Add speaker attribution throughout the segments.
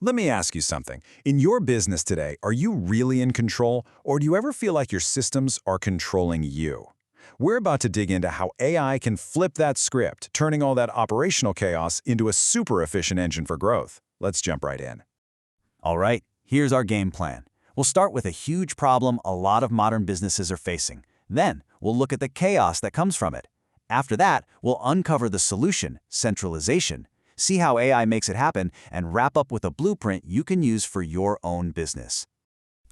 Speaker 1: Let me ask you something. In your business today, are you really in control, or do you ever feel like your systems are controlling you? We're about to dig into how AI can flip that script, turning all that operational chaos into a super efficient engine for growth. Let's jump right in.
Speaker 2: All right, here's our game plan. We'll start with a huge problem a lot of modern businesses are facing. Then, we'll look at the chaos that comes from it. After that, we'll uncover the solution, centralization, see how AI makes it happen, and wrap up with a blueprint you can use for your own business.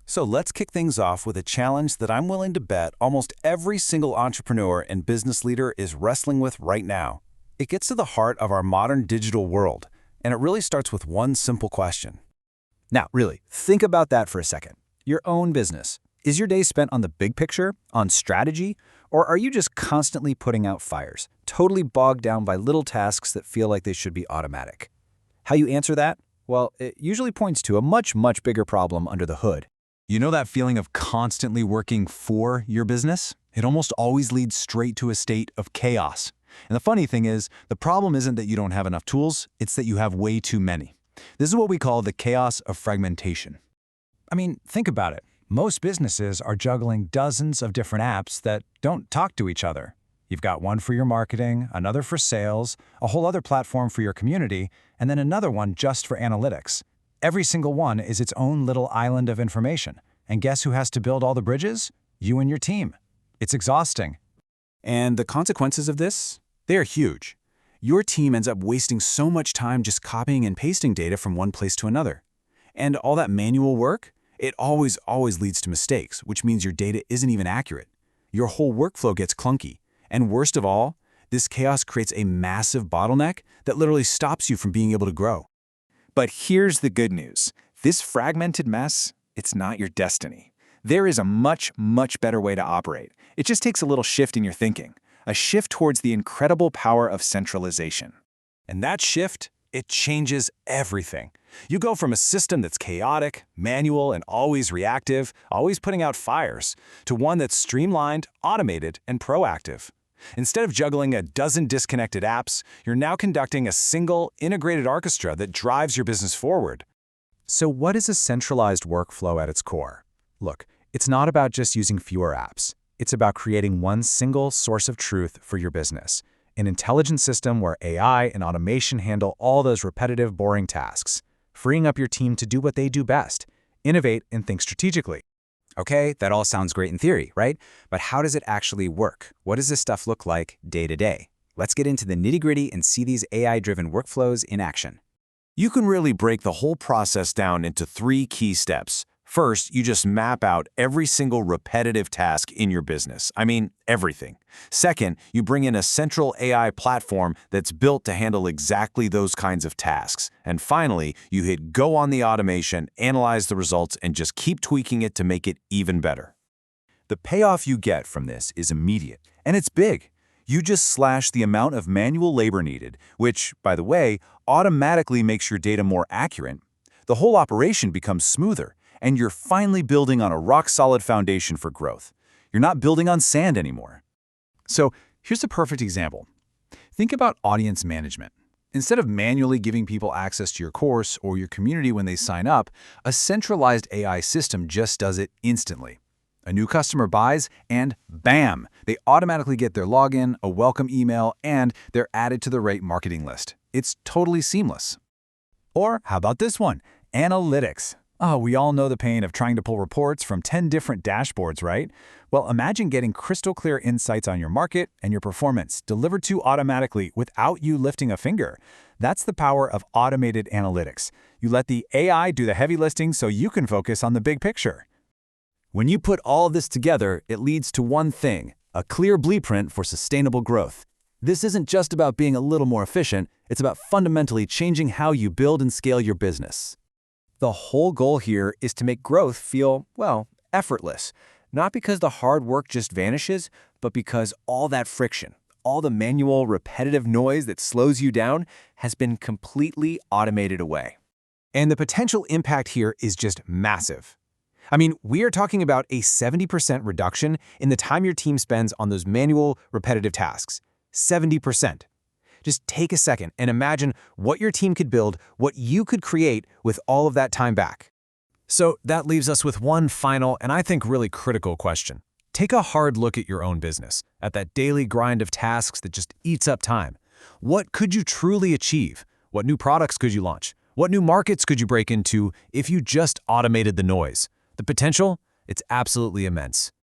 Speaker 1: So let's kick things off with a challenge that I'm willing to bet almost every single entrepreneur and business leader is wrestling with right now. It gets to the heart of our modern digital world, and it really starts with one simple question.
Speaker 3: Now, really, think about that for a second. Your own business. Is your day spent on the big picture, on strategy, or are you just constantly putting out fires, totally bogged down by little tasks that feel like they should be automatic? How you answer that? Well, it usually points to a much bigger problem under the hood.
Speaker 1: You know that feeling of constantly working for your business? It almost always leads straight to a state of chaos. And the funny thing is, the problem isn't that you don't have enough tools, it's that you have way too many. This is what we call the chaos of fragmentation.
Speaker 3: I mean, think about it. Most businesses are juggling dozens of different apps that don't talk to each other. You've got one for your marketing, another for sales, a whole other platform for your community, and then another one just for analytics. Every single one is its own little island of information. And guess who has to build all the bridges? You and your team. It's exhausting.
Speaker 2: And the consequences of this? They're huge. Your team ends up wasting so much time just copying and pasting data from one place to another. And all that manual work? It always leads to mistakes, which means your data isn't even accurate. Your whole workflow gets clunky. And worst of all, this chaos creates a massive bottleneck that literally stops you from being able to grow.
Speaker 4: But here's the good news. This fragmented mess, it's not your destiny. There is a much better way to operate. It just takes a little shift in your thinking, a shift towards the incredible power of centralization.
Speaker 1: And that shift, it changes everything. You go from a system that's chaotic, manual, and always reactive, always putting out fires, to one that's streamlined, automated, and proactive. Instead of juggling a dozen disconnected apps, you're now conducting a single, integrated orchestra that drives your business forward.
Speaker 3: So what is a centralized workflow at its core? Look, it's not about just using fewer apps. It's about creating one single source of truth for your business. An intelligent system where AI and automation handle all those repetitive, boring tasks, freeing up your team to do what they do best, innovate and think strategically.
Speaker 5: Okay, that all sounds great in theory, right? But how does it actually work? What does this stuff look like day to day? Let's get into the nitty-gritty and see these AI-driven workflows in action.
Speaker 1: You can really break the whole process down into 3 key steps. First, you just map out every single repetitive task in your business. I mean, everything. Second, you bring in a central AI platform that's built to handle exactly those kinds of tasks. And finally, you hit go on the automation, analyze the results, and just keep tweaking it to make it even better. The payoff you get from this is immediate, and it's big. You just slash the amount of manual labor needed, which, by the way, automatically makes your data more accurate. The whole operation becomes smoother, and you're finally building on a rock-solid foundation for growth. You're not building on sand anymore.
Speaker 3: So here's a perfect example. Think about audience management. Instead of manually giving people access to your course or your community when they sign up, a centralized AI system just does it instantly. A new customer buys, and bam! They automatically get their login, a welcome email, and they're added to the right marketing list. It's totally seamless. Or how about this one? Analytics. Oh, we all know the pain of trying to pull reports from 10 different dashboards, right? Well, imagine getting crystal clear insights on your market and your performance delivered to you automatically without you lifting a finger. That's the power of automated analytics. You let the AI do the heavy lifting so you can focus on the big picture. When you put all of this together, it leads to one thing, a clear blueprint for sustainable growth. This isn't just about being a little more efficient, it's about fundamentally changing how you build and scale your business. The whole goal here is to make growth feel, well, effortless. Not because the hard work just vanishes, but because all that friction, all the manual, repetitive noise that slows you down has been completely automated away. And the potential impact here is just massive. I mean, we are talking about a 70% reduction in the time your team spends on those manual, repetitive tasks. 70%.
Speaker 1: Just take a second and imagine what your team could build, what you could create with all of that time back. So that leaves us with one final and I think really critical question. Take a hard look at your own business, at that daily grind of tasks that just eats up time. What could you truly achieve? What new products could you launch? What new markets could you break into if you just automated the noise? The potential? It's absolutely immense.